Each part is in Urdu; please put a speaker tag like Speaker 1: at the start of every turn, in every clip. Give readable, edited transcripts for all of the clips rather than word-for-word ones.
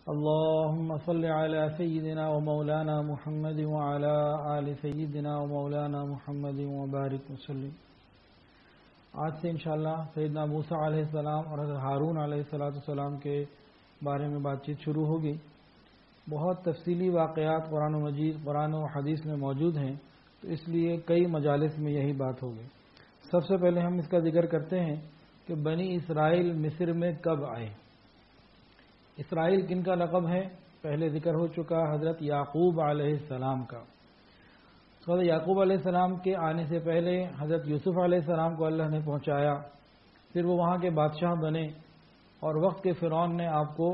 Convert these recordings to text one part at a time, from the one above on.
Speaker 1: اللهم صل على سيدنا ومولانا محمد وعلى آل سيدنا ومولانا محمد وبارك وسلم۔ آج سے انشاءاللہ سیدنا موسیٰ علیہ السلام اور حضرت ہارون علیہ السلام کے بارے میں بات چیت شروع ہوگی۔ بہت تفصیلی واقعات قرآن و مجید، قرآن و حدیث میں موجود ہیں، تو اس لیے کئی مجالس میں یہی بات ہوگی۔ سب سے پہلے ہم اس کا ذکر کرتے ہیں کہ بنی اسرائیل مصر میں کب آئے۔ اسرائیل کن کا لقب ہے؟ پہلے ذکر ہو چکا حضرت یعقوب علیہ السلام کا۔ حضرت یعقوب علیہ السلام کے آنے سے پہلے حضرت یوسف علیہ السلام کو اللہ نے پہنچایا، پھر وہ وہاں کے بادشاہ بنے اور وقت کے فرعون نے آپ کو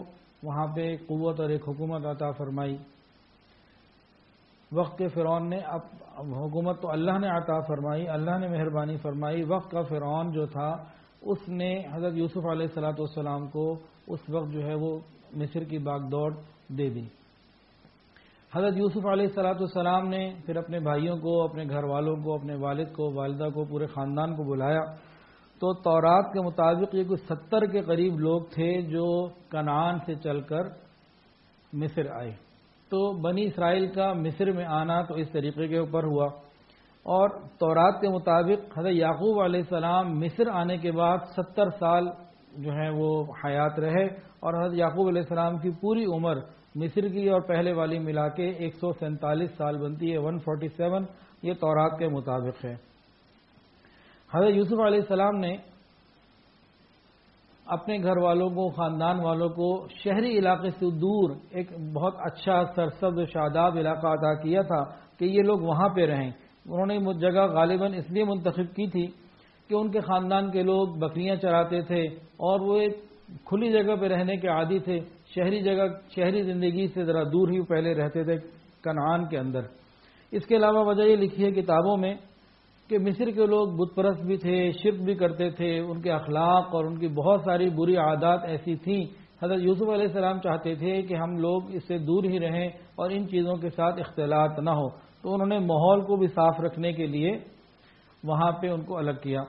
Speaker 1: وہاں پہ قوت اور ایک حکومت عطا فرمائی۔ وقت کے فرعون نے حکومت تو اللہ نے عطا فرمائی، اللہ نے مہربانی فرمائی۔ وقت کا فرعون جو تھا اس نے حضرت یوسف علیہ السلام کو اس وقت جو ہے وہ مصر کی باغ دوڑ دے دی۔ حضرت یوسف علیہ السلام نے پھر اپنے بھائیوں کو، اپنے گھر والوں کو، اپنے والد کو، والدہ کو، پورے خاندان کو بلایا۔ تو تورات کے مطابق یہ کچھ 70 کے قریب لوگ تھے جو کنعان سے چل کر مصر آئے۔ تو بنی اسرائیل کا مصر میں آنا تو اس طریقے کے اوپر ہوا، اور تورات کے مطابق حضرت یعقوب علیہ السلام مصر آنے کے بعد 70 سال جو ہیں وہ حیات رہے، اور حضرت یعقوب علیہ السلام کی پوری عمر مصر کی اور پہلے والی ملا کے 147 سال بنتی ہے، 147، یہ تورات کے مطابق ہے۔ حضرت یوسف علیہ السلام نے اپنے گھر والوں کو، خاندان والوں کو شہری علاقے سے دور ایک بہت اچھا سرسبز و شاداب علاقہ عطا کیا تھا کہ یہ لوگ وہاں پہ رہیں۔ انہوں نے وہ جگہ غالباً اس لیے منتخب کی تھی کہ ان کے خاندان کے لوگ بکریاں چراتے تھے اور وہ ایک کھلی جگہ پہ رہنے کے عادی تھے، شہری زندگی سے ذرا دور ہی پہلے رہتے تھے کنعان کے اندر۔ اس کے علاوہ وجہ یہ لکھی ہے کتابوں میں کہ مصر کے لوگ بت پرست بھی تھے، شرک بھی کرتے تھے، ان کے اخلاق اور ان کی بہت ساری بری عادات ایسی تھیں۔ حضرت یوسف علیہ السلام چاہتے تھے کہ ہم لوگ اس سے دور ہی رہیں اور ان چیزوں کے ساتھ اختلاط نہ ہو، تو انہوں نے ماحول کو بھی صاف رکھنے کے لیے وہاں پہ ان کو الگ کیا۔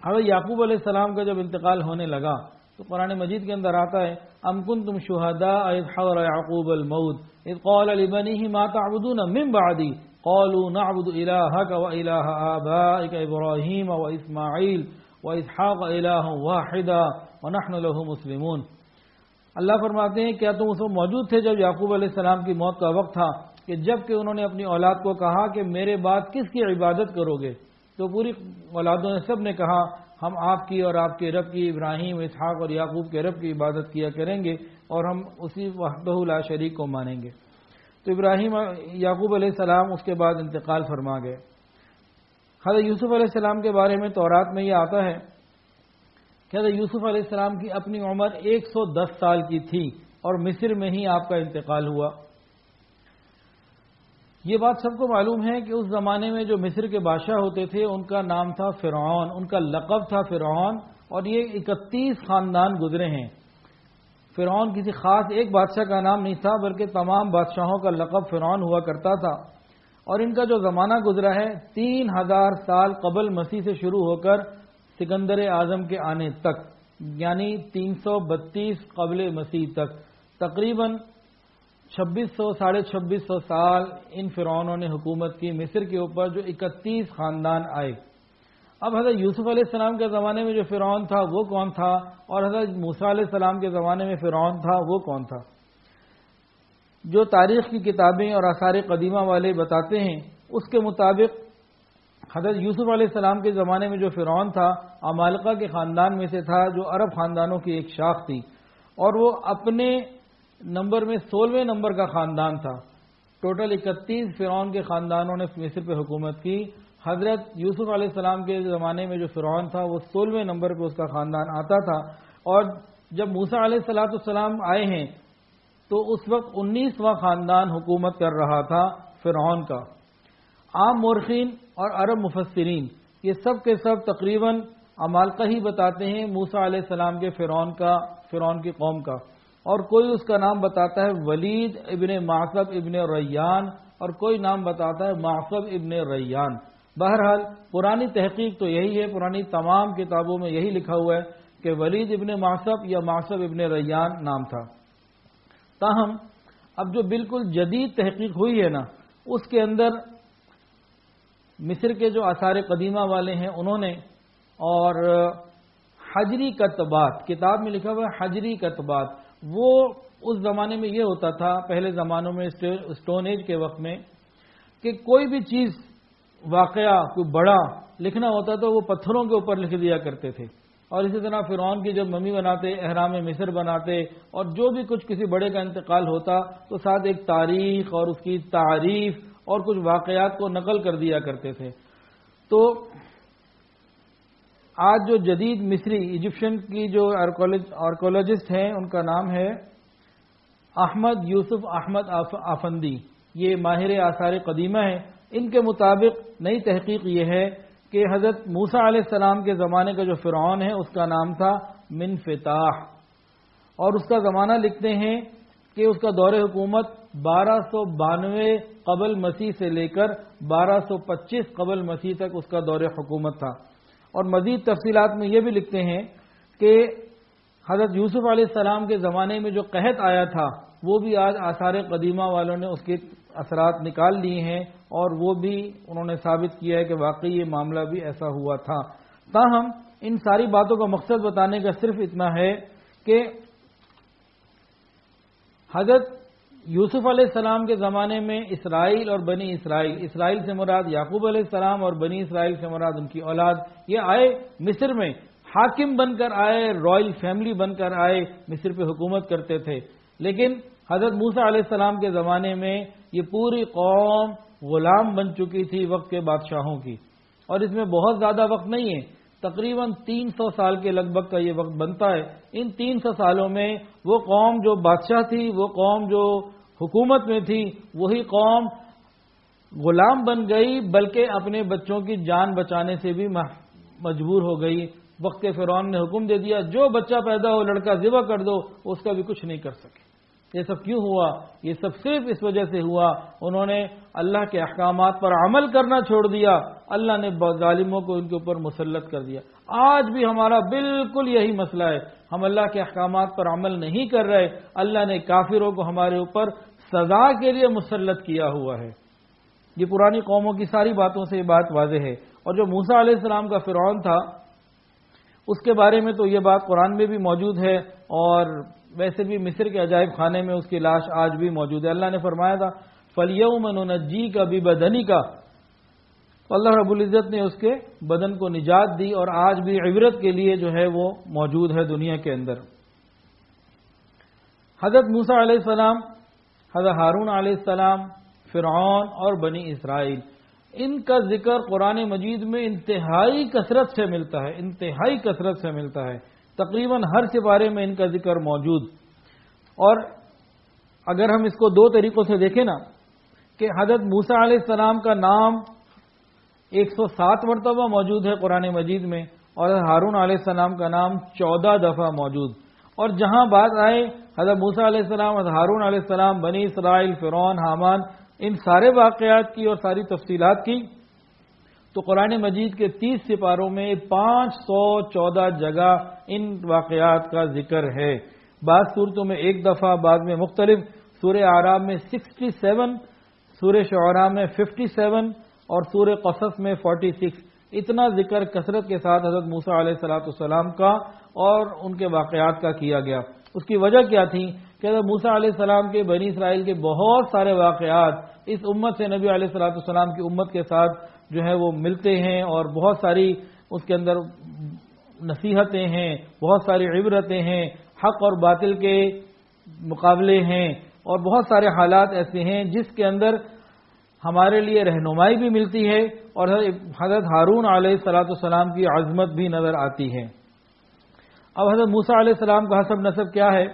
Speaker 1: حضرت یعقوب علیہ السلام کا جب انتقال ہونے لگا تو قرآن مجید کے اندر آتا ہے ام کنتم شہداء اذ حضر یعقوب الموت اذ قال لبنیہ ما تعبدون من بعدی قالوا نعبد الہک و الہ آبائک ابراہیم و اسماعیل و اسحاق الہ واحدا ونحن له مسلمون۔ اللہ فرماتے ہیں کیا تم اس وقت موجود تھے جب یعقوب علیہ السلام کی موت کا وقت تھا کہ جب کہ انہوں نے اپنی اولاد کو کہا کہ میرے بعد کس کی عبادت کرو گے؟ تو پوری اولادوں نے سب نے کہا ہم آپ کی اور آپ کے رب کی، ابراہیم، اسحاق اور یعقوب کے رب کی عبادت کیا کریں گے اور ہم اسی وحدہ لا شریک کو مانیں گے۔ تو یعقوب علیہ السلام اس کے بعد انتقال فرما گئے۔ حضرت یوسف علیہ السلام کے بارے میں تورات میں یہ آتا ہے کہ حضرت یوسف علیہ السلام کی اپنی عمر 110 سال کی تھی اور مصر میں ہی آپ کا انتقال ہوا۔ یہ بات سب کو معلوم ہے کہ اس زمانے میں جو مصر کے بادشاہ ہوتے تھے ان کا نام تھا فرعون، ان کا لقب تھا فرعون، اور یہ 31 خاندان گزرے ہیں۔ فرعون کسی خاص ایک بادشاہ کا نام نہیں تھا بلکہ تمام بادشاہوں کا لقب فرعون ہوا کرتا تھا، اور ان کا جو زمانہ گزرا ہے 3000 سال قبل مسیح سے شروع ہو کر سکندر اعظم کے آنے تک، یعنی 332 قبل مسیح تک، تقریباً 2600 سال ان فرعونوں نے حکومت کی مصر کے اوپر، جو 31 خاندان آئے۔ اب حضرت یوسف علیہ السلام کے زمانے میں جو فرعون تھا وہ کون تھا، اور حضرت موسیٰ علیہ السلام کے زمانے میں فرعون تھا وہ کون تھا؟ جو تاریخ کی کتابیں اور آثار قدیمہ والے بتاتے ہیں اس کے مطابق حضرت یوسف علیہ السلام کے زمانے میں جو فرعون تھا عمالقہ کے خاندان میں سے تھا، جو عرب خاندانوں کی ایک شاخ تھی، اور وہ اپنے نمبر میں 16ویں نمبر کا خاندان تھا۔ ٹوٹل 31 فرعون کے خاندانوں نے مصر پہ حکومت کی۔ حضرت یوسف علیہ السلام کے زمانے میں جو فرعون تھا وہ 16ویں نمبر پہ اس کا خاندان آتا تھا، اور جب موسیٰ علیہ السلام آئے ہیں تو اس وقت 19واں خاندان حکومت کر رہا تھا فرعون کا۔ عام مورخین اور عرب مفسرین یہ سب کے سب تقریباً عمالقہ ہی بتاتے ہیں موسیٰ علیہ السلام کے فرعون کی قوم کا، اور کوئی اس کا نام بتاتا ہے ولید ابن معصب ابن ریان، اور کوئی نام بتاتا ہے معصب ابن ریان۔ بہرحال پرانی تحقیق تو یہی ہے، پرانی تمام کتابوں میں یہی لکھا ہوا ہے کہ ولید ابن معصب یا معصب ابن ریان نام تھا۔ تاہم اب جو بالکل جدید تحقیق ہوئی ہے نا، اس کے اندر مصر کے جو آثار قدیمہ والے ہیں انہوں نے، اور حجری کتبات، کتاب میں لکھا ہوا ہے حجری کتبات، وہ اس زمانے میں یہ ہوتا تھا پہلے زمانوں میں اسٹون ایج کے وقت میں کہ کوئی بھی چیز واقعہ کوئی بڑا لکھنا ہوتا تو وہ پتھروں کے اوپر لکھ دیا کرتے تھے. اور اسی طرح فرعون کی جب ممی بناتے، احرام مصر بناتے، اور جو بھی کچھ کسی بڑے کا انتقال ہوتا تو ساتھ ایک تاریخ اور اس کی تعریف اور کچھ واقعات کو نقل کر دیا کرتے تھے. تو آج جو جدید مصری ایجپشن کی جو آرکولوجسٹ ہیں ان کا نام ہے احمد یوسف احمد آفندی، یہ ماہر آثار قدیمہ ہیں. ان کے مطابق نئی تحقیق یہ ہے کہ حضرت موسیٰ علیہ السلام کے زمانے کا جو فرعون ہے اس کا نام تھا منفتاح، اور اس کا زمانہ لکھتے ہیں کہ اس کا دور حکومت 1292 قبل مسیح سے لے کر 1225 قبل مسیح تک اس کا دور حکومت تھا. اور مزید تفصیلات میں یہ بھی لکھتے ہیں کہ حضرت یوسف علیہ السلام کے زمانے میں جو قحط آیا تھا وہ بھی آج آثار قدیمہ والوں نے اس کے اثرات نکال لیے ہیں، اور وہ بھی انہوں نے ثابت کیا ہے کہ واقعی یہ معاملہ بھی ایسا ہوا تھا. تاہم ان ساری باتوں کا مقصد بتانے کا صرف اتنا ہے کہ حضرت یوسف علیہ السلام کے زمانے میں اسرائیل اور بنی اسرائیل، اسرائیل سے مراد یعقوب علیہ السلام اور بنی اسرائیل سے مراد ان کی اولاد، یہ آئے مصر میں حاکم بن کر آئے، رائل فیملی بن کر آئے، مصر پہ حکومت کرتے تھے. لیکن حضرت موسیٰ علیہ السلام کے زمانے میں یہ پوری قوم غلام بن چکی تھی وقت کے بادشاہوں کی. اور اس میں بہت زیادہ وقت نہیں ہے، تقریباً 300 سال کے لگ بھگ کا یہ وقت بنتا ہے. ان 300 سالوں میں وہ قوم جو بادشاہ تھی، وہ قوم جو حکومت میں تھی، وہی قوم غلام بن گئی، بلکہ اپنے بچوں کی جان بچانے سے بھی مجبور ہو گئی. وقت کے فرعون نے حکم دے دیا جو بچہ پیدا ہو لڑکا ذبح کر دو، اس کا بھی کچھ نہیں کر سکے. یہ سب کیوں ہوا؟ یہ سب صرف اس وجہ سے ہوا انہوں نے اللہ کے احکامات پر عمل کرنا چھوڑ دیا. اللہ نے ظالموں کو ان کے اوپر مسلط کر دیا. آج بھی ہمارا بالکل یہی مسئلہ ہے، ہم اللہ کے احکامات پر عمل نہیں کر رہے. اللہ نے کافروں کو ہمارے اوپر سزا کے لیے مسلط کیا ہوا ہے. یہ پرانی قوموں کی ساری باتوں سے یہ بات واضح ہے. اور جو موسیٰ علیہ السلام کا فرعون تھا اس کے بارے میں تو یہ بات قرآن میں بھی موجود ہے، اور ویسے بھی مصر کے عجائب خانے میں اس کی لاش آج بھی موجود ہے. اللہ نے فرمایا تھا فَالْيَوْمَ نُنَجِّيكَ بِبَدَنِكَ، تو اللہ رب العزت نے اس کے بدن کو نجات دی، اور آج بھی عبرت کے لیے جو ہے وہ موجود ہے دنیا کے اندر. حضرت موسیٰ علیہ السلام، حضرت ہارون علیہ السلام، فرعون اور بنی اسرائیل، ان کا ذکر قرآن مجید میں انتہائی کثرت سے ملتا ہے، انتہائی کثرت سے ملتا ہے. تقریباً ہر سپارے میں ان کا ذکر موجود. اور اگر ہم اس کو دو طریقوں سے دیکھیں نا کہ حضرت موسیٰ علیہ السلام کا نام 107 مرتبہ موجود ہے قرآن مجید میں، اور حضرت ہارون علیہ السلام کا نام 14 دفعہ موجود. اور جہاں بات آئے حضرت موسیٰ علیہ السلام، حضرت ہارون علیہ السلام، بنی اسرائیل، فرعون، حامان، ان سارے واقعات کی اور ساری تفصیلات کی، تو قرآن مجید کے 30 سپاروں میں 514 جگہ ان واقعات کا ذکر ہے. بعض صورتوں میں ایک دفعہ، بعض میں مختلف. سورہ اعراف میں 67، سورہ شعراء میں 57 اور سورہ قصص میں 46. اتنا ذکر کثرت کے ساتھ حضرت موسیٰ علیہ السلام کا اور ان کے واقعات کا کیا گیا. اس کی وجہ کیا تھی کہ حضرت موسیٰ علیہ السلام کے بنی اسرائیل کے بہت سارے واقعات اس امت سے نبی علیہ السلام کی امت کے ساتھ جو ہے وہ ملتے ہیں، اور بہت ساری اس کے اندر نصیحتیں ہیں، بہت ساری عبرتیں ہیں، حق اور باطل کے مقابلے ہیں، اور بہت سارے حالات ایسے ہیں جس کے اندر ہمارے لیے رہنمائی بھی ملتی ہے، اور حضرت ہارون علیہ السلام کی عظمت بھی نظر آتی ہے. اب حضرت موسیٰ علیہ السلام کا حسب نسب کیا ہے؟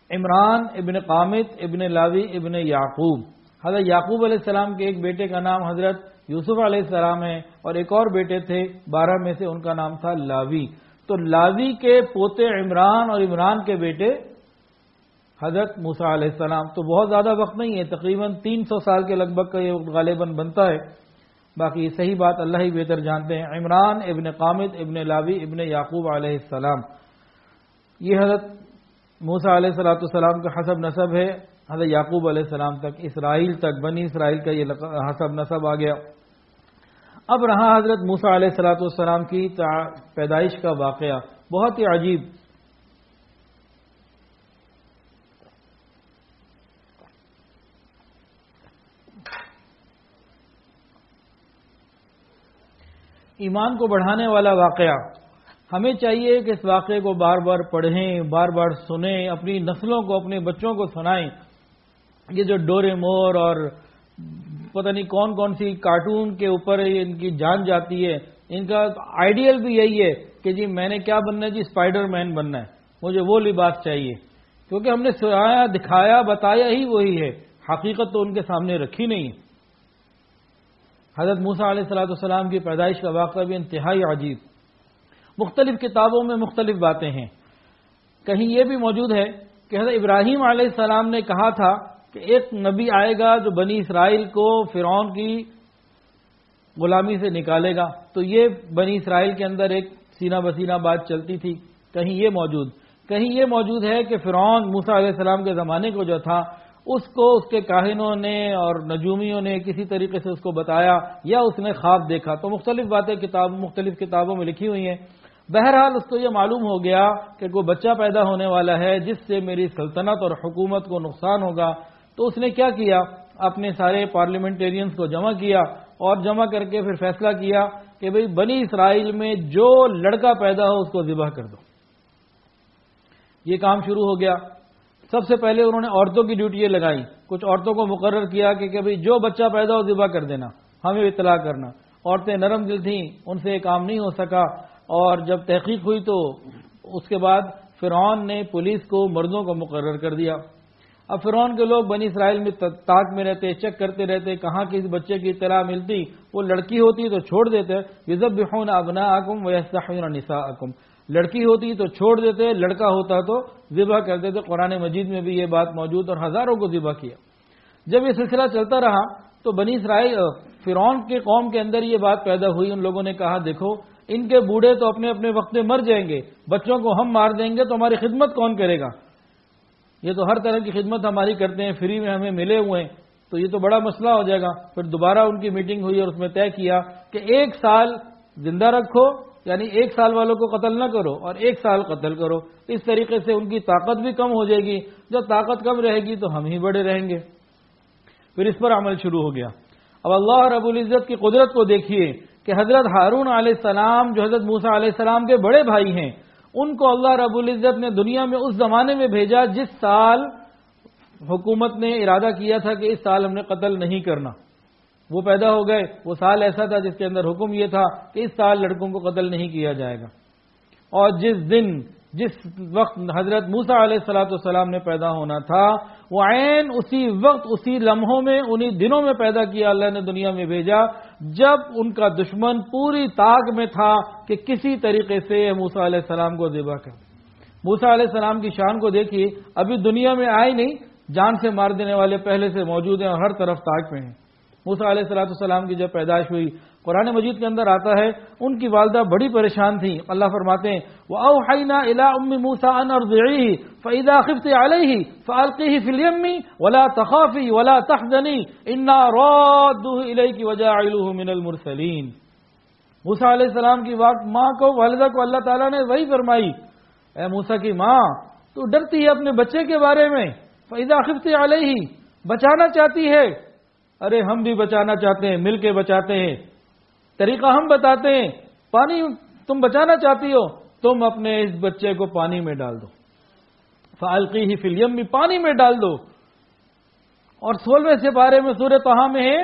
Speaker 1: عمران ابن قامت ابن لاوی ابن یعقوب. حضرت یعقوب علیہ السلام کے ایک بیٹے کا نام حضرت یوسف علیہ السلام ہے، اور ایک اور بیٹے تھے 12 میں سے، ان کا نام تھا لاوی. تو لاوی کے پوتے عمران اور عمران کے بیٹے حضرت موسیٰ علیہ السلام. تو بہت زیادہ وقت نہیں ہے، تقریباً 300 سال کے لگ بھگ کا یہ وقت غالباً بنتا ہے. باقی صحیح بات اللہ ہی بہتر جانتے ہیں. عمران ابن قامت ابن لاوی ابن یعقوب علیہ السلام، یہ حضرت موسیٰ علیہ السلام کا حسب نسب ہے حضرت یعقوب علیہ السلام تک، اسرائیل تک، بنی اسرائیل کا یہ حسب نسب آ گیا۔ اب رہا حضرت موسیٰ علیہ السلام کی پیدائش کا واقعہ، بہت ہی عجیب۔ ایمان کو بڑھانے والا واقعہ، ہمیں چاہیے کہ اس واقعے کو بار بار پڑھیں، بار بار سنیں، اپنی نسلوں کو، اپنے بچوں کو سنائیں۔ یہ جو ڈوریمور اور پتہ نہیں کون کون سی کارٹون کے اوپر ان کی جان جاتی ہے، ان کا آئیڈیل بھی یہی ہے کہ جی میں نے کیا بننا ہے، جی اسپائڈر مین بننا ہے، مجھے وہ لباس چاہیے، کیونکہ ہم نے سنایا، دکھایا، بتایا ہی وہی ہے، حقیقت تو ان کے سامنے رکھی نہیں ہے۔ حضرت موسیٰ علیہ السلام کی پیدائش کا واقعہ بھی انتہائی عجیب، مختلف کتابوں میں مختلف باتیں ہیں۔ کہیں یہ بھی موجود ہے کہ حضرت ابراہیم علیہ السلام نے کہا تھا کہ ایک نبی آئے گا جو بنی اسرائیل کو فرعون کی غلامی سے نکالے گا، تو یہ بنی اسرائیل کے اندر ایک سینہ بسینہ بات چلتی تھی۔ کہیں یہ موجود ہے کہ فرعون موسیٰ علیہ السلام کے زمانے کو جو تھا، اس کو اس کے کاہنوں نے اور نجومیوں نے کسی طریقے سے اس کو بتایا، یا اس نے خواب دیکھا۔ تو مختلف باتیں مختلف کتابوں میں لکھی ہوئی ہیں۔ بہرحال اس کو یہ معلوم ہو گیا کہ کوئی بچہ پیدا ہونے والا ہے جس سے میری سلطنت اور حکومت کو نقصان ہوگا۔ تو اس نے کیا کیا، اپنے سارے پارلیمنٹیرینز کو جمع کیا، اور جمع کر کے پھر فیصلہ کیا کہ بھئی بنی اسرائیل میں جو لڑکا پیدا ہو اس کو ذبح کر دو۔ یہ کام شروع ہو گیا۔ سب سے پہلے انہوں نے عورتوں کی ڈیوٹیاں لگائیں، کچھ عورتوں کو مقرر کیا کہ بھئی جو بچہ پیدا ہو ذبح کر دینا، ہمیں اطلاع کرنا۔ عورتیں نرم دل تھیں، ان سے یہ کام نہیں ہو سکا، اور جب تحقیق ہوئی تو اس کے بعد فرعون نے پولیس کو مردوں کو مقرر کر دیا۔ اب فرعون کے لوگ بنی اسرائیل میں تاک میں رہتے، چیک کرتے رہتے، کہاں کسی بچے کی اطلاع ملتی، وہ لڑکی ہوتی تو چھوڑ دیتے، یذبحون ابناءکم ویستحیون نساءکم، لڑکی ہوتی تو چھوڑ دیتے، لڑکا ہوتا تو ذبح کر دیتے۔ قرآن مجید میں بھی یہ بات موجود، اور ہزاروں کو ذبح کیا۔ جب یہ سلسلہ چلتا رہا تو بنی اسرائیل فرعون کے قوم کے اندر یہ بات پیدا ہوئی۔ ان لوگوں نے کہا دیکھو ان کے بوڑھے تو اپنے اپنے وقت میں مر جائیں گے، بچوں کو ہم مار دیں گے تو ہماری خدمت کون کرے گا؟ یہ تو ہر طرح کی خدمت ہماری کرتے ہیں، فری میں ہمیں ملے ہوئے ہیں، تو یہ تو بڑا مسئلہ ہو جائے گا۔ پھر دوبارہ ان کی میٹنگ ہوئی اور اس میں طے کیا کہ 1 سال زندہ رکھو، یعنی 1 سال والوں کو قتل نہ کرو اور 1 سال قتل کرو۔ اس طریقے سے ان کی طاقت بھی کم ہو جائے گی، جب طاقت کم رہے گی تو ہم ہی بڑے رہیں گے۔ پھر اس پر عمل شروع ہو گیا۔ اب اللہ رب العزت کی قدرت کو دیکھیے کہ حضرت ہارون علیہ السلام جو حضرت موسیٰ علیہ السلام کے بڑے بھائی ہیں، ان کو اللہ رب العزت نے دنیا میں اس زمانے میں بھیجا جس سال حکومت نے ارادہ کیا تھا کہ اس سال ہم نے قتل نہیں کرنا۔ وہ پیدا ہو گئے، وہ سال ایسا تھا جس کے اندر حکم یہ تھا کہ اس سال لڑکوں کو قتل نہیں کیا جائے گا۔ اور جس وقت حضرت موسیٰ علیہ السلام نے پیدا ہونا تھا، وہ عین اسی وقت، اسی لمحوں میں، انہی دنوں میں پیدا کیا اللہ نے دنیا میں بھیجا، جب ان کا دشمن پوری طاق میں تھا کہ کسی طریقے سے موسیٰ علیہ السلام کو ذبح کر۔ موسیٰ علیہ السلام کی شان کو دیکھیے، ابھی دنیا میں آئے نہیں، جان سے مار دینے والے پہلے سے موجود ہیں اور ہر طرف طاق میں ہیں۔ موسیٰ علیہ السلام کی جب پیدائش ہوئی، قرآن مجید کے اندر آتا ہے ان کی والدہ بڑی پریشان تھیں۔ اللہ فرماتے ہیں وَأَوْحَيْنَا إِلَىٰ أُمِّ مُوسَىٰ أَنْ أَرْضِعِيهِ فَإِذَا خِفْتِ عَلَيْهِ فَأَلْقِيهِ فِي الْيَمِّ وَلَا تَخَافِي وَلَا تَحْزَنِي إِنَّا رَادُّوهُ إِلَيْكِ وَجَاعِلُوهُ مِنَ الْمُرْسَلِينَ۔ موسیٰ علیہ السلام کی ماں کو، والدہ کو اللہ تعالیٰ نے وہی فرمائی، اے موسیٰ کی ماں تو ڈرتی ہے اپنے بچے کے بارے میں، فَإِذَا خِفْتِ عَلَيْهِ بچانا چاہتی ہے۔ ارے ہم بھی بچانا چاہتے ہیں، مل کے بچاتے ہیں، طریقہ ہم بتاتے ہیں۔ پانی تم بچانا چاہتی ہو، تم اپنے اس بچے کو پانی میں ڈال دو، فَأَلْقِيهِ فِي الْيَمِّ پانی میں ڈال دو۔ اور 16ویں سپارے میں سورہ طٰہٰ میں ہے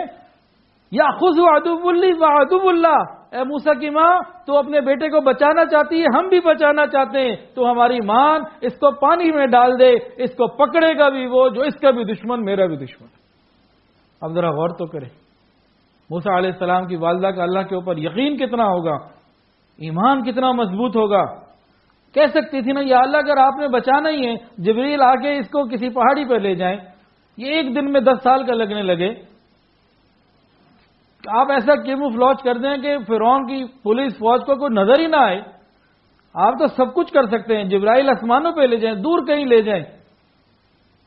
Speaker 1: يَأْخُذُ عَدُوُّ لِّي وَعَدُوُّ اللَّهِ، اے موسیٰ کی ماں تو اپنے بیٹے کو بچانا چاہتی ہے، ہم بھی بچانا چاہتے ہیں، تو ہماری مان اس کو پانی میں ڈال دے، اس کو پکڑے گا بھی وہ جو اس کا بھی دشمن میرا بھی دشمن ہے۔ اب ذرا غور تو کریں، موسیٰ علیہ السلام کی والدہ کا اللہ کے اوپر یقین کتنا ہوگا، ایمان کتنا مضبوط ہوگا۔ کہہ سکتی تھی نا یا اللہ اگر آپ نے بچانا ہی ہے، جبریل آ کے اس کو کسی پہاڑی پہ لے جائیں، یہ 1 دن میں 10 سال کا لگنے لگے، آپ ایسا کیموفلاج کر دیں کہ فرعون کی پولیس فوج کو کوئی نظر ہی نہ آئے، آپ تو سب کچھ کر سکتے ہیں، جبرائیل آسمانوں پہ لے جائیں، دور کہیں لے جائیں،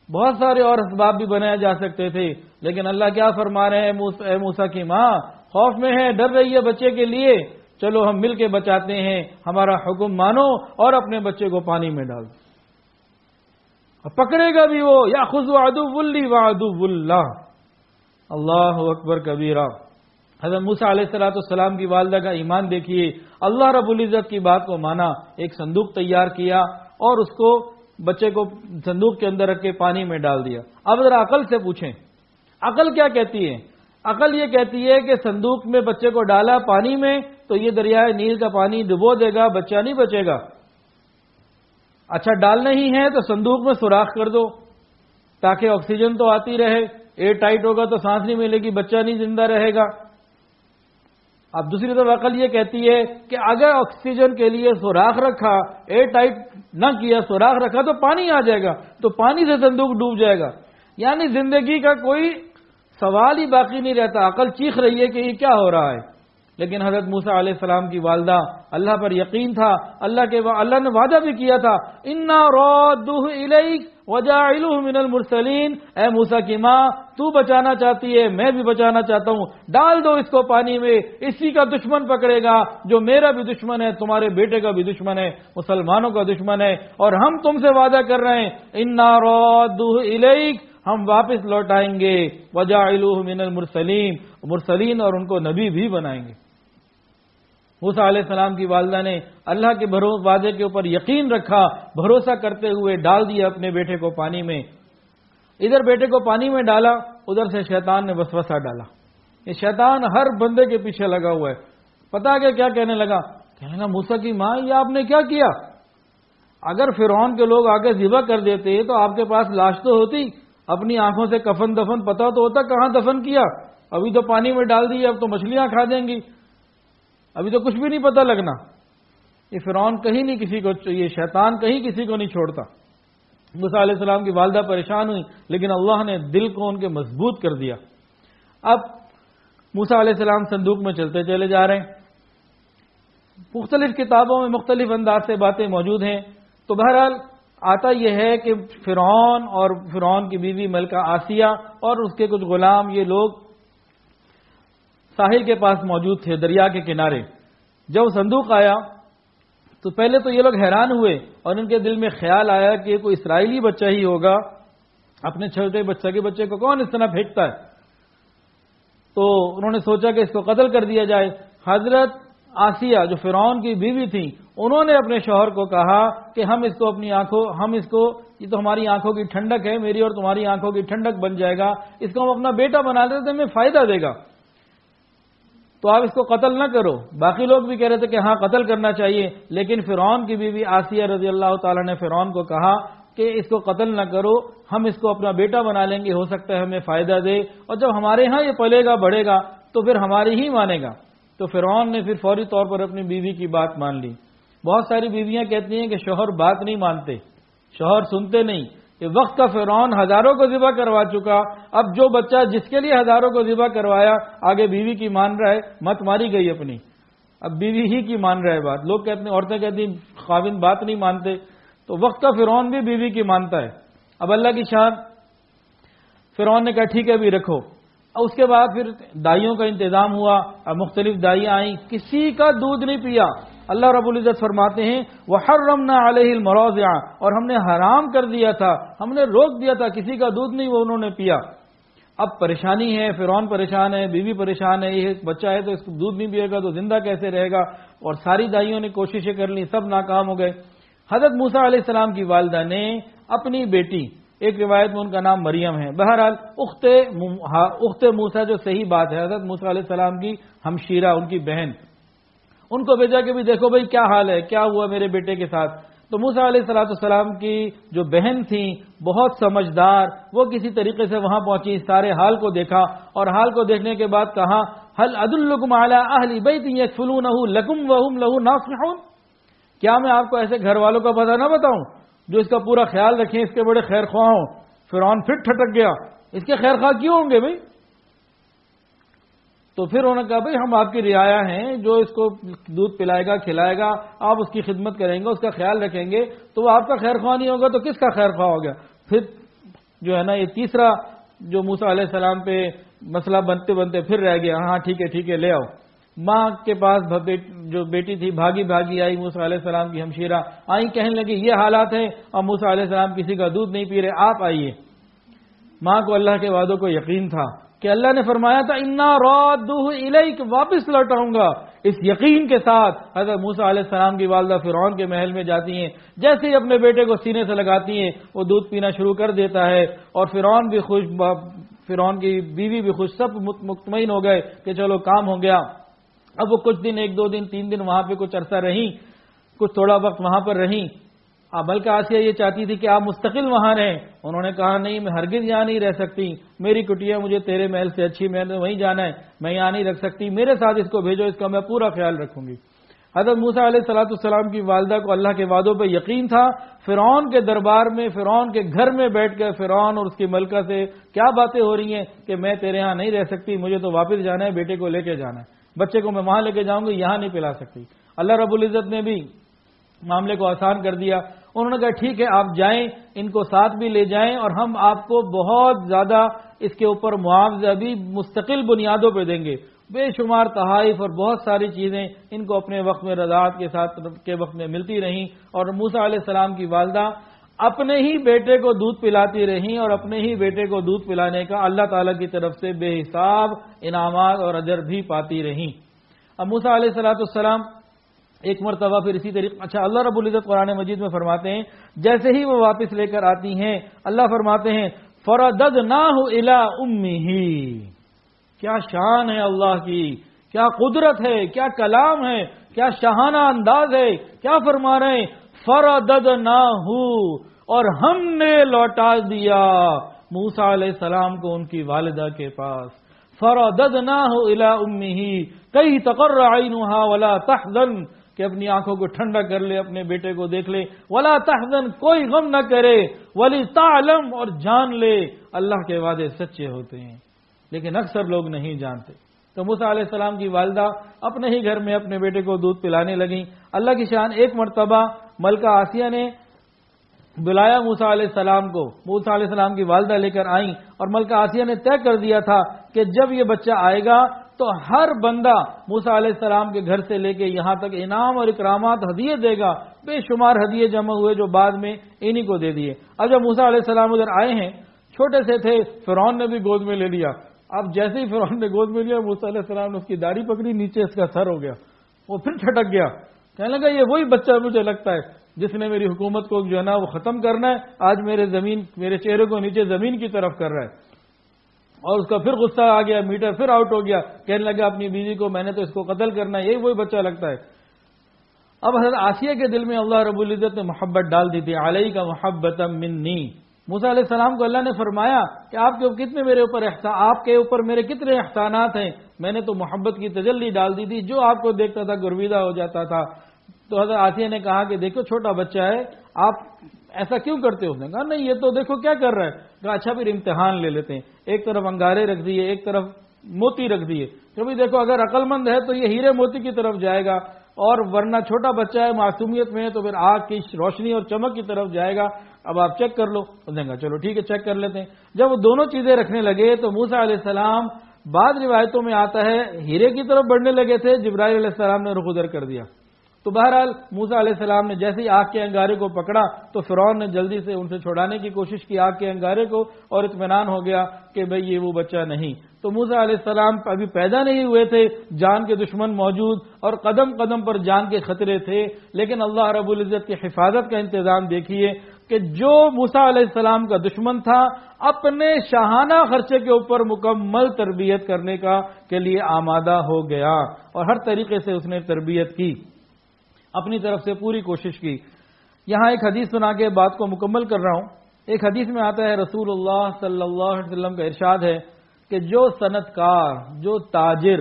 Speaker 1: بہت سارے اور اسباب بھی بنائے جا سکتے تھے، لیکن اللہ کیا فرما رہے ہیں، اے موسیٰ کی ماں خوف میں ہے، ڈر رہی ہے بچے کے لیے، چلو ہم مل کے بچاتے ہیں، ہمارا حکم مانو اور اپنے بچے کو پانی میں ڈال دو۔ پکڑے گا بھی وہ، یاخذ عدو لی وعدو اللہ، اللہ اکبر کبیرہ۔ حضرت موسیٰ علیہ السلام کی والدہ کا ایمان دیکھیے، اللہ رب العزت کی بات کو مانا، ایک صندوق تیار کیا اور اس کو بچے کو صندوق کے اندر رکھ کے پانی میں ڈال دیا۔ اب ذرا عقل سے پوچھیں، عقل کیا کہتی ہے؟ عقل یہ کہتی ہے کہ صندوق میں بچے کو ڈالا پانی میں تو یہ دریائے نیل کا پانی ڈبو دے گا، بچہ نہیں بچے گا۔ اچھا ڈالنا ہی ہے تو صندوق میں سوراخ کر دو تاکہ آکسیجن تو آتی رہے، ایئر ٹائٹ ہوگا تو سانس نہیں ملے گی، بچہ نہیں زندہ رہے گا۔ اب دوسری طرف عقل یہ کہتی ہے کہ اگر آکسیجن کے لیے سوراخ رکھا، ایئر ٹائٹ نہ کیا، سوراخ رکھا تو پانی آ جائے گا، تو پانی سے صندوق ڈوب جائے گا، یعنی زندگی کا کوئی سوال ہی باقی نہیں رہتا۔ عقل چیخ رہی ہے کہ یہ کیا ہو رہا ہے، لیکن حضرت موسیٰ علیہ السلام کی والدہ اللہ پر یقین تھا، اللہ نے وعدہ بھی کیا تھا، انا رادوہ الیک وجاعلوہ من المرسلین، اے موسیٰ کی ماں تو بچانا چاہتی ہے، میں بھی بچانا چاہتا ہوں، ڈال دو اس کو پانی میں، اسی کا دشمن پکڑے گا جو میرا بھی دشمن ہے، تمہارے بیٹے کا بھی دشمن ہے، مسلمانوں کا دشمن ہے، اور ہم تم سے وعدہ کر رہے ہیں انا رادوہ الیک، ہم واپس لوٹائیں گے، وجاعلوہ من المرسلین، مرسلین اور ان کو نبی بھی بنائیں گے۔ موسیٰ علیہ السلام کی والدہ نے اللہ کے وعدے کے اوپر یقین رکھا، بھروسہ کرتے ہوئے ڈال دیا اپنے بیٹے کو پانی میں۔ ادھر بیٹے کو پانی میں ڈالا، ادھر سے شیطان نے وسوسہ ڈالا۔ یہ شیطان ہر بندے کے پیچھے لگا ہوا ہے۔ پتا کیا کہنے لگا موسیٰ کی ماں یہ آپ نے کیا کیا؟ اگر فرعون کے لوگ آگے ذبح کر دیتے تو آپ کے پاس لاش تو ہوتی، اپنی آنکھوں سے کفن دفن پتا تو ہوتا کہاں دفن کیا، ابھی تو پانی میں ڈال دی، اب تو مچھلیاں کھا دیں گی، ابھی تو کچھ بھی نہیں پتہ لگنا۔ یہ فرعون کہیں نہیں کسی کو، یہ شیطان کہیں کسی کو نہیں چھوڑتا۔ موسیٰ علیہ السلام کی والدہ پریشان ہوئی، لیکن اللہ نے دل کو ان کے مضبوط کر دیا۔ اب موسیٰ علیہ السلام صندوق میں چلتے چلے جا رہے ہیں، مختلف کتابوں میں مختلف انداز سے باتیں موجود ہیں، تو بہرحال آتا یہ ہے کہ فرعون اور فرعون کی بیوی ملکہ آسیہ اور اس کے کچھ غلام، یہ لوگ ساحل کے پاس موجود تھے، دریا کے کنارے۔ جب صندوق آیا تو پہلے تو یہ لوگ حیران ہوئے اور ان کے دل میں خیال آیا کہ کوئی اسرائیلی بچہ ہی ہوگا، اپنے چھوٹے بچے کو کون اس طرح پھینکتا ہے؟ تو انہوں نے سوچا کہ اس کو قتل کر دیا جائے۔ حضرت آسیہ جو فرعون کی بیوی تھی، انہوں نے اپنے شوہر کو کہا کہ ہم اس کو یہ تو ہماری آنکھوں کی ٹھنڈک ہے، میری اور تمہاری آنکھوں کی ٹھنڈک بن جائے گا، اس کو ہم اپنا بیٹا بنا لیتے تو ہمیں فائدہ دے گا، تو آپ اس کو قتل نہ کرو۔ باقی لوگ بھی کہہ رہے تھے کہ ہاں قتل کرنا چاہیے، لیکن فرعون کی بیوی آسیہ رضی اللہ تعالیٰ نے فرعون کو کہا کہ اس کو قتل نہ کرو، ہم اس کو اپنا بیٹا بنا لیں گے، ہو سکتا ہے ہمیں فائدہ دے، اور جب ہمارے ہاں یہ پلے گا بڑھے گا تو پھر ہماری ہی مانے گا۔ تو فرعون نے پھر فوری طور پر اپنی بیوی کی بات مان لی۔ بہت ساری بیویاں کہتی ہیں کہ شوہر بات نہیں مانتے، شوہر سنتے نہیں۔ یہ وقت کا فرعون ہزاروں کو ذبح کروا چکا، اب جو بچہ جس کے لیے ہزاروں کو ذبح کروایا آگے بیوی کی مان رہا ہے، مت ماری گئی اپنی، اب بیوی ہی کی مان رہا ہے بات۔ لوگ کہتے ہیں، عورتیں کہتی ہیں خاوند بات نہیں مانتے، تو وقت کا فرعون بھی بیوی کی مانتا ہے۔ اب اللہ کی شان، فرعون نے کہا ٹھیک ہے بھی رکھو۔ اور اس کے بعد پھر دائیوں کا انتظام ہوا، اب مختلف دائیاں آئیں، کسی کا دودھ نہیں پیا۔ اللہ رب العزت فرماتے ہیں وَحَرَّمْنَا عَلَيْهِ الْمَرَاضِعَ، اور ہم نے حرام کر دیا تھا، ہم نے روک دیا تھا، کسی کا دودھ نہیں وہ انہوں نے پیا۔ اب پریشانی ہے، فرعون پریشان ہے، بیوی پریشان ہے، یہ بچہ ہے تو اس کو دودھ نہیں پیے گا تو زندہ کیسے رہے گا، اور ساری دائیوں نے کوششیں کر لی، سب ناکام ہو گئے۔ حضرت موسیٰ علیہ السلام کی والدہ نے اپنی بیٹی، ایک روایت میں ان کا نام مریم ہے، بہرحال اخت موسیٰ جو صحیح بات ہے، حضرت موسیٰ علیہ السلام کی ہمشیرہ، ان کی بہن، ان کو بھیجا کہ بھی دیکھو بھائی کیا حال ہے، کیا ہوا میرے بیٹے کے ساتھ۔ تو موسیٰ علیہ السلام کی جو بہن تھیں بہت سمجھدار، وہ کسی طریقے سے وہاں پہنچی، سارے حال کو دیکھا، اور حال کو دیکھنے کے بعد کہا هل ادلکم علی اہل بیت یکفلونہ لکم وہم لہ ناصحون، کیا میں آپ کو ایسے گھر والوں کا پتہ نہ بتاؤں جو اس کا پورا خیال رکھیں، اس کے بڑے خیر خواہ ہوں۔ فرعون پھر ٹھٹک گیا، اس کے خیر خواہ کیوں ہوں گے بھائی؟ تو پھر انہوں نے کہا بھئی ہم آپ کی رعایا ہیں، جو اس کو دودھ پلائے گا کھلائے گا، آپ اس کی خدمت کریں گے، اس کا خیال رکھیں گے، تو وہ آپ کا خیر خواہ نہیں ہوگا تو کس کا خیر خواہ ہوگا؟ پھر جو ہے نا یہ تیسرا جو موسیٰ علیہ السلام پہ مسئلہ بنتے بنتے پھر رہ گیا، ہاں ٹھیک ہے لے آؤ۔ ماں کے پاس جو بیٹی تھی بھاگی آئی، موسیٰ علیہ السلام کی ہمشیرہ آئی، کہنے لگی یہ حالات ہیں اور موسیٰ علیہ السلام کسی کا دودھ نہیں پی رہے، آپ آئیے۔ ماں کو اللہ کے وعدوں کو یقین تھا کہ اللہ نے فرمایا تھا انا رادوہ الیک، واپس لوٹاؤں گا۔ اس یقین کے ساتھ حضرت موسیٰ علیہ السلام کی والدہ فرعون کے محل میں جاتی ہیں، جیسے ہی اپنے بیٹے کو سینے سے لگاتی ہیں وہ دودھ پینا شروع کر دیتا ہے، اور فرعون بھی خوش، فرعون کی بیوی بھی خوش، سب مطمئن ہو گئے کہ چلو کام ہو گیا۔ اب وہ کچھ دن، 1 2 دن 3 دن وہاں پہ کچھ عرصہ رہیں، کچھ تھوڑا وقت وہاں پر رہیں۔ ملکہ آسیہ یہ چاہتی تھی کہ آپ مستقل وہاں رہیں، انہوں نے کہا نہیں، میں ہرگز یہاں نہیں رہ سکتی، میری کٹیا مجھے تیرے محل سے اچھی، میں نے وہیں جانا ہے، میں یہاں نہیں رکھ سکتی، میرے ساتھ اس کو بھیجو، اس کا میں پورا خیال رکھوں گی۔ حضرت موسیٰ علیہ السلام کی والدہ کو اللہ کے وعدوں پہ یقین تھا۔ فرعون کے دربار میں، فرعون کے گھر میں بیٹھ کر فرعون اور اس کی ملکہ سے کیا باتیں ہو رہی ہیں کہ میں تیرے ہاں نہیں رہ سکتی، مجھے تو واپس جانا ہے، بیٹے کو لے کے جانا ہے، بچے کو میں وہاں لے کے جاؤں گی، یہاں نہیں پلا سکتی۔ اللہ رب العزت نے بھی معاملے کو آسان کر دیا، انہوں نے کہا ٹھیک ہے آپ جائیں، ان کو ساتھ بھی لے جائیں، اور ہم آپ کو بہت زیادہ اس کے اوپر معاوضہ بھی مستقل بنیادوں پہ دیں گے، بے شمار تحائف اور بہت ساری چیزیں ان کو اپنے وقت میں رضاعت کے ساتھ کے وقت میں ملتی رہیں، اور موسیٰ علیہ السلام کی والدہ اپنے ہی بیٹے کو دودھ پلاتی رہیں، اور اپنے ہی بیٹے کو دودھ پلانے کا اللہ تعالیٰ کی طرف سے بے حساب انعامات اور اجر بھی پاتی رہیں۔ اب موسیٰ علیہ السلام ایک مرتبہ پھر اسی طریقے، اچھا اللہ رب العزت قرآن مجید میں فرماتے ہیں جیسے ہی وہ واپس لے کر آتی ہیں، اللہ فرماتے ہیں فَرَدَدْنَاهُ إِلَىٰ أُمِّهِ۔ کیا شان ہے اللہ کی، کیا قدرت ہے، کیا کلام ہے، کیا شاہانہ انداز ہے، کیا فرما رہے ہیں فَرَدَدْنَاهُ، اور ہم نے لوٹا دیا موسیٰ علیہ السلام کو ان کی والدہ کے پاس۔ فَرَدَدْنَاهُ إِلَىٰ أُمِّهِ كَيْ تَقَرَّ عَيْنُهَا وَلَا تَحْزَنْ، کہ اپنی آنکھوں کو ٹھنڈا کر لے، اپنے بیٹے کو دیکھ لے، وَلَا تَحْزَنْ، کوئی غم نہ کرے، وَلِتَعْلَمْ، اور جان لے اللہ کے وعدے سچے ہوتے ہیں، لیکن اکثر لوگ نہیں جانتے۔ تو موسیٰ علیہ السلام کی والدہ اپنے ہی گھر میں اپنے بیٹے کو دودھ پلانے لگیں۔ اللہ کی شان، ایک مرتبہ ملکہ آسیہ نے بلایا موسیٰ علیہ السلام کو، موسیٰ علیہ السلام کی والدہ لے کر آئیں، اور ملکہ آسیہ نے طے کر دیا تھا کہ جب یہ بچہ آئے گا تو ہر بندہ موسیٰ علیہ السلام کے گھر سے لے کے یہاں تک انعام اور اکرامات ہدیے دے گا، بے شمار ہدیے جمع ہوئے جو بعد میں انہی کو دے دیے۔ اب جب موسیٰ علیہ السلام ادھر آئے ہیں، چھوٹے سے تھے، فرعون نے بھی گود میں لے لیا۔ اب جیسے ہی فرعون نے گود میں لیا، موسیٰ علیہ السلام نے اس کی داڑھی پکڑی، نیچے اس کا سر ہو گیا، وہ پھر چھٹک گیا، کہنے لگا یہ وہی بچہ مجھے لگتا ہے جس نے میری حکومت کو جو ہے نا وہ ختم کرنا ہے، آج میرے چہرے کو نیچے زمین کی طرف کر رہا ہے۔ اور اس کا پھر غصہ آ گیا، میٹر پھر آؤٹ ہو گیا، کہنے لگا اپنی بیوی کو میں نے تو اس کو قتل کرنا ہے، یہی وہی بچہ لگتا ہے۔ اب حضرت آسیہ کے دل میں اللہ رب العزت نے محبت ڈال دی تھی، علیک محبتا منی۔ موسیٰ علیہ السلام کو اللہ نے فرمایا کہ آپ کے اوپر میرے کتنے احسانات ہیں، میں نے تو محبت کی تجلی ڈال دی تھی، جو آپ کو دیکھتا تھا گرویدہ ہو جاتا تھا۔ تو حضرت آسیہ نے کہا کہ دیکھو چھوٹا بچہ ہے، آپ ایسا کیوں کرتے ہو؟ اس نے کہا نہیں، یہ تو دیکھو کیا کر رہا ہے۔ کہا اچھا پھر امتحان لے لیتے ہیں، ایک طرف انگارے رکھ دیے، ایک طرف موتی رکھ دیے، کبھی دیکھو اگر عقل مند ہے تو یہ ہیرے موتی کی طرف جائے گا، اور ورنہ چھوٹا بچہ ہے، معصومیت میں ہے، تو پھر آگ کی روشنی اور چمک کی طرف جائے گا۔ اب آپ چیک کر لو۔ اس نے کہا چلو ٹھیک ہے، چیک کر لیتے ہیں۔ جب وہ دونوں چیزیں رکھنے لگے تو موسیٰ علیہ السلام، بعض روایتوں میں آتا ہے ہیرے کی طرف بڑھنے لگے تھے، جبرائیل علیہ السلام نے رخ ادھر کر دیا۔ تو بہرحال موسیٰ علیہ السلام نے جیسے ہی آگ کے انگارے کو پکڑا تو فرعون نے جلدی سے ان سے چھڑانے کی کوشش کی آگ کے انگارے کو، اور اطمینان ہو گیا کہ بھئی یہ وہ بچہ نہیں۔ تو موسیٰ علیہ السلام ابھی پیدا نہیں ہوئے تھے، جان کے دشمن موجود، اور قدم قدم پر جان کے خطرے تھے، لیکن اللہ رب العزت کی حفاظت کا انتظام دیکھیے کہ جو موسیٰ علیہ السلام کا دشمن تھا، اپنے شاہانہ خرچے کے اوپر مکمل تربیت کرنے کے لیے آمادہ ہو گیا، اور ہر طریقے سے اس نے تربیت کی، اپنی طرف سے پوری کوشش کی۔ یہاں ایک حدیث سنا کے بات کو مکمل کر رہا ہوں۔ ایک حدیث میں آتا ہے رسول اللہ صلی اللہ علیہ وسلم کا ارشاد ہے کہ جو صنعت کار، جو تاجر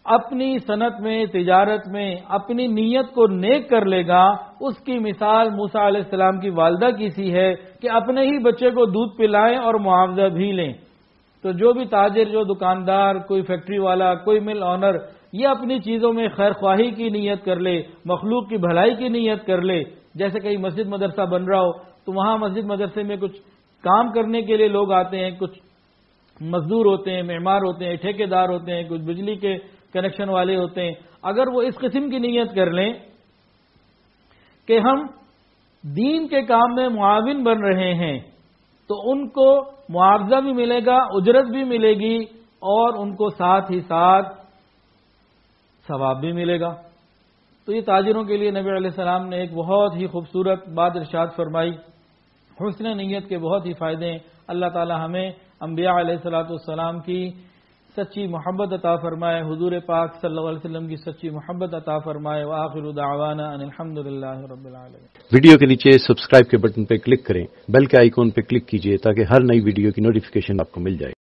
Speaker 1: اپنی صنعت میں، تجارت میں اپنی نیت کو نیک کر لے گا، اس کی مثال موسیٰ علیہ السلام کی والدہ کی سی ہے کہ اپنے ہی بچے کو دودھ پلائیں اور معاوضہ بھی لیں۔ تو جو بھی تاجر، جو دکاندار، کوئی فیکٹری والا، کوئی مل آنر، یہ اپنی چیزوں میں خیر خواہی کی نیت کر لے، مخلوق کی بھلائی کی نیت کر لے. جیسے کہیں مسجد مدرسہ بن رہا ہو تو وہاں مسجد مدرسے میں کچھ کام کرنے کے لیے لوگ آتے ہیں، کچھ مزدور ہوتے ہیں، معمار ہوتے ہیں، ٹھیکیدار ہوتے ہیں، کچھ بجلی کے کنیکشن والے ہوتے ہیں. اگر وہ اس قسم کی نیت کر لیں کہ ہم دین کے کام میں معاون بن رہے ہیں تو ان کو معاوضہ بھی ملے گا، اجرت بھی ملے گی، اور ان کو ساتھ ہی ساتھ ثواب بھی ملے گا. تو یہ تاجروں کے لیے نبی علیہ السلام نے ایک بہت ہی خوبصورت بات ارشاد فرمائی. حسن نیت کے بہت ہی فائدے ہیں. اللہ تعالی ہمیں انبیاء علیہ الصلوۃ والسلام کی سچی محبت عطا فرمائے، حضور پاک صلی اللہ علیہ وسلم کی سچی محبت عطا فرمائے. وآخر دعوانا ان الحمدللہ رب العالمین.
Speaker 2: ویڈیو کے نیچے سبسکرائب کے بٹن پہ کلک کریں، بیل کے آئیکن پہ کلک کیجئے تاکہ ہر نئی ویڈیو کی نوٹیفیکیشن آپ کو مل جائے.